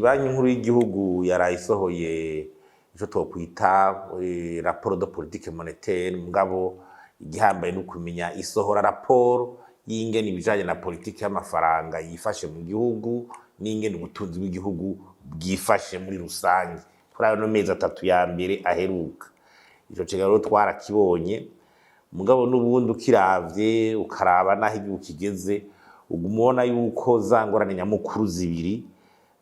Ibanki nkuru y'igihugu yarayisohoye ico twokwita rapport de politique monétaire, mugabo igihambaye no kumenya isohora rapport y'ingene ibijanye na politique y'amafaranga yifashe mu gihugu n'ingene ubutunzi bw'igihugu bwifashe muri rusange kuri ayo mezi 3 ya mbere aheruka. Ico cegaro twarakibonye, mugabo n'ubundi ukiravye ukaraba naho igihugu kigeze ugumona yuko zangorane nyamukuru zibiri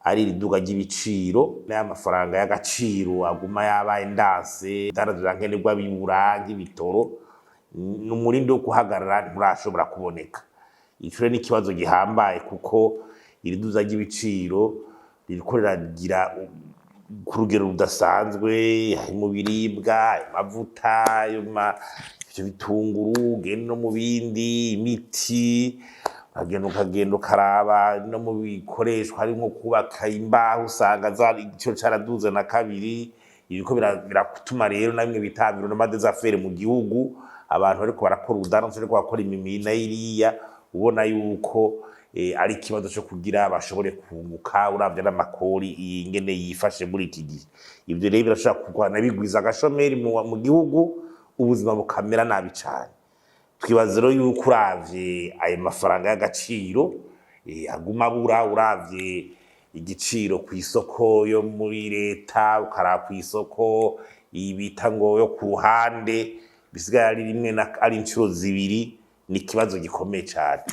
ari riduga ry'ibiciro n'amafaranga y'agaciro aguma yabaye ndase daraza nkenerwa bibura nk'ibitoro n'umurindi wo guhagarara nturashobora kuboneka. Ico ni ikibazo gihambaye kuko iriduza ry'ibiciro ririko riragira ku rugero rudasanzwe mu biribwa, amavuta, ivyo bitunguru, gene no mu bindi, imiti, ukagenda ukaraba no mu bikoreshwa harimo kubaka imbaho usanga ico caraduze na kabiri. Ibiko biratuma rero na bimwe bitambiro n'amadezafere mu gihugu abantu bariko barakora ubudandaji ariko bakora imimina iriya ubona yuko ari ikibazo cyo kugira bashobore kunguka uravye n'amakori ingene yifashe muri iki gihe. Ivyo rero birashaka kugwana bigwiza agashomeri mu gihugu, ubuzima bukamera nabi cane. Twibaza rero yuko uravye ayo mafaranga y'agaciro aguma abura, uravye igiciro ku isoko yo muri leta ukaraba ku isoko ibita ngo yo ku ruhande bisigaye ari rimwe ari incuro zibiri, ni ikibazo gikomeye cane.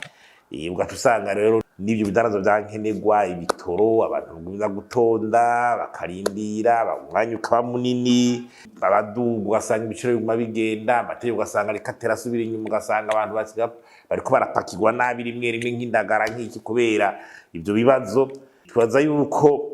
Ugatusanga rero n'ivyo bidarazo vyankenerwa ibitoro abantu bagumya gutonda bakarindira umwanya ukaba munini, abadugu ugasanga ibiciro biguma bigenda, amategeko ugasanga ariko aterasubira inyuma, ugasanga abantu bariko barapakirwa nabi rimwe nk'indagara nk'iki kubera ivyo bibazo. Twibaza yuko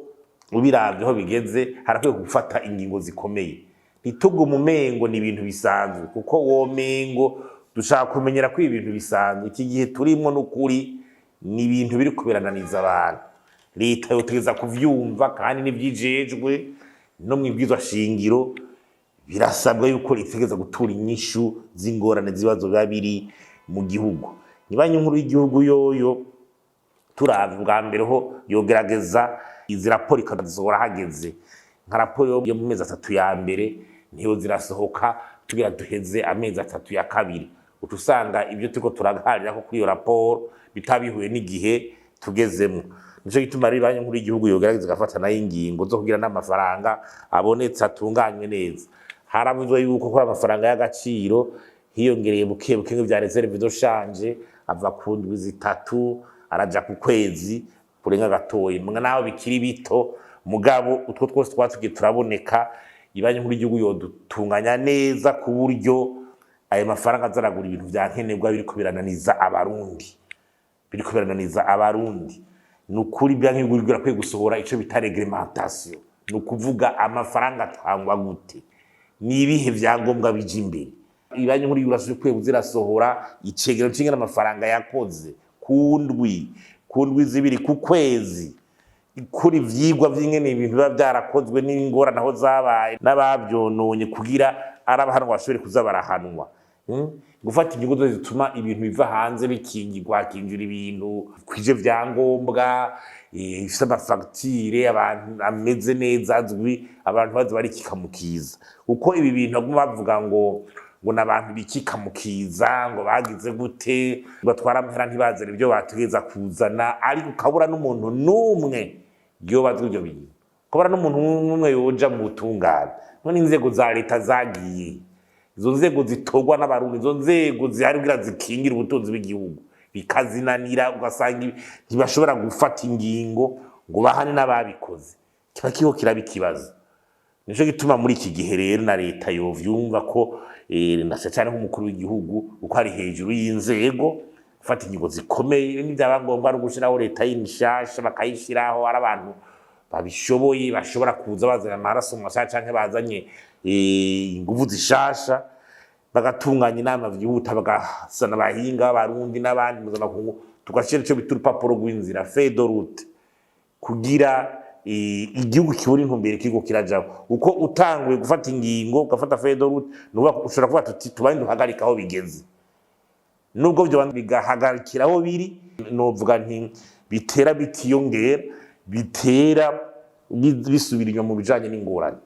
ubiravye aho bigeze harakwiye gufata ingingo zikomeye, ntitugume umengo ni ibintu bisanzwe kuko womengo dushaka kumenyera ko ibintu bisanzwe. Iki gihe turimo n'ukuri ni ibintu biri kuberananiza abantu. Leta yotegeza kuvyumva kandi nivyijejwe no mwibwizwa shingiro birasabwa yuko itegeza gutura inyishu z'ingorane zibazo babiri mu gihugu. Ibanki nkuru y'igihugu yoyo turavye bwa mbere ho yogerageza izi rapport ikazisohora hageze nka rapport yo mu mezi 3 ya mbere niyo zirasohoka tugira duheze amezi 3 ya kabiri. Utusanga ibyo turiko turaganira ko kuri iyo rapport bitabihuye n'igihe tugezemo. Nico gituma ari Ibanki nkuru y'igihugu yogerageza gafata nayo ingingo zo kugira n'amafaranga abonetse atunganywe neza. Haravuzwe yuko ko amafaranga y'agaciro hiyongereye buke nk'ivya reserve de change ava ku ndwi 3 araja ku kwezi kurenga gatoyi, mwe naho bikiri bito mugabo utwo twose twatugiye turaboneka. Ibanki nkuru y'igihugu yodutunganya neza ku buryo ayo mafaranga azaragura ibintu vyankenerwa biriko birananiza abarundi. Nukuri Ibanki y'igihugu irakwiye gusohora ico bita reglementation, nukuvuga amafaranga atangwa gute, nibihe vyangombwa bije imbere. Ibanki nkuru y'igihugu zirasohora icegeranyo c'ingene amafaranga yakoze ku ndwi zibiri ku kwezi, kuri vyigwa vy'ingene ibintu biba vyarakozwe n'ingorane aho zabaye n'abavyononye kugira arabahanwa bashobore kuza barahanwa. Gufata ingingo zose zituma ibintu biva hanze bikingirwa, hakinjira ibintu kwije vyangombwa ifise amafagitire abantu ameze neza azwi, abantu bazi barikikamukiza. Uko ibi bintu baguma bavuga ngo n'abantu bikikamukiza ngo bagize gute batwara amahera ntibazere ibyo bategeza kuzana, ariko ukabura n'umuntu numwe yobazwe ibyo bintu, ukabura n'umuntu numwe yoja mu butungane. None inzego za leta zagiye, izo nzego zitorwa n'abarundi, izo nzego zihari kugira zikingira ubutunzi bw'igihugu bikazinanira, ugasanga ntibashobora gufata ingingo ngo bahane n'ababikoze, kiba kiho kiraba ikibazo. Nico gituma muri iki gihe rero na leta yovyumva ko nasha cyane nk'umukuru w'igihugu uko ari hejuru y'inzego gufata ingingo zikomeye, n'ivyaba ngombwa ari gushiraho leta y'inshasha bakayishiraho ari abantu babishoboye bashobora kuza bazana amaraso mu mashaka canke bazanye inguvu zishasha, bagatunganya inama vyihuta bagasana abahinga b'abarundi n'abandi mpuzamakungu, tugashira ico bita urupapuro rw'inzira feuille de route kugira igihugu kibura intumbero kiriko kirajaho. Uko utanguye gufata ingingo ugafata feuille de route ushobora kuvuga tuti tubaye duhagarika aho bigeze, nubwo byo bigahagarikira aho biri novuga nti bitera bitiyongera bitera bisubira inyuma mu bijanye n'ingorane.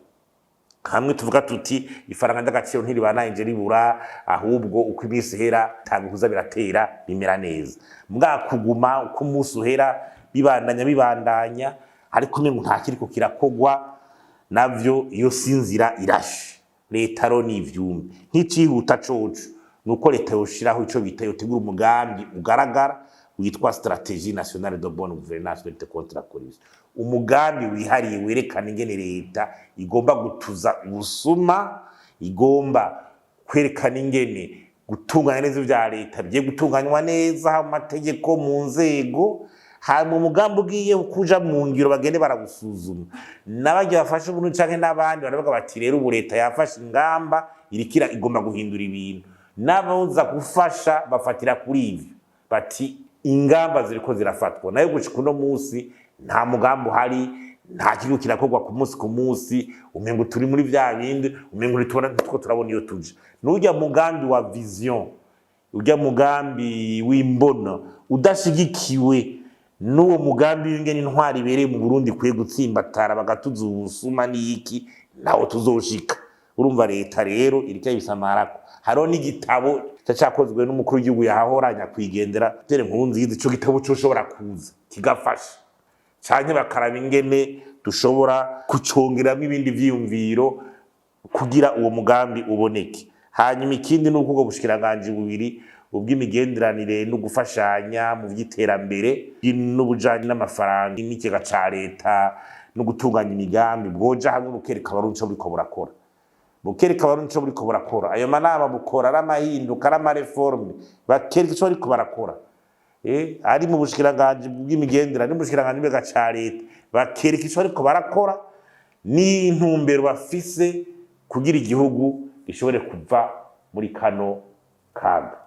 Hamwe tuvuga tuti ifaranga ndagaciro ntiribanaje ribura, ahubwo uko iminsi ihera tanga kuza biratera bimera neza. Mbwa kuguma uko umunsi uhera bibandanya ariko umengo nta kiriko kirakogwa, navyo iyo sinzira irashe. Leta ro n'ivyumye nk'icihuta coco nuko leta yoshiraho ico bita yotegura umugambi ugaragara witwa stratégie nationale de bonne gouvernance de lutte contre la corruption. Umugambi wihariye werekana ingene leta igomba gutuza ubusuma, igomba kwerekana ingene gutunganya neza vya leta bigiye gutunganywa neza mu mategeko mu nzego. Hanyuma umugambi ugiye kuja mu ngiro bagende baragusuzuma, n'abagiye bafashe ubuntu canke n'abandi baravuga bati rero ubu leta yafashe ingamba irikira igomba guhindura ibintu, n'aboza gufasha bafatira kuri ivyo bati ingamba ziriko zirafatwa. Nayo gushika uno musi nta mugambi uhari, nta kigo kirakorwa ku musi, umengo turi muri vya bindi, umengo nitwo turabona iyo tuje. N'urya mugambi wa vision, urya mugambi w'imbono udashigikiwe n'uwo mugambi w'ingene intwari ibereye mu Burundi kwiye gutsimbatara bagatuza ubusuma n'iki, naho tuzoshika. Urumva leta rero irika ibisamarako. Haro n'igitabo cyakozwe n'umukuru w'igihugu yahahoranya kwigendera tere Nkurunziza, ico gitabo coshobora kuza kigafasha canke bakaraba ingene dushobora kucongeramo ibindi vyiyumviro kugira uwo mugambi uboneke. Hanyuma ikindi nuko ubwo bushikiranganje bubiri ubw'imigenderanire no gufashanya mu vy'iterambere n'ubujanye n'amafaranga n'ikega ca leta no gutunganya imigambi bwoja hamwe bukereka abarundi co buriko burakora. Bukereka abarundi co buriko burakora. Ayo manama bukora ari amahinduka ari amareforme, bakereka ico bariko barakora. Ari mu bushikiranganje bw'imigenderanire n'ubushikiranganje bw'ega ca leta, bakereka ico bariko barakora n'intumbero bafise kugira igihugu gishobore kuva muri kano kaga.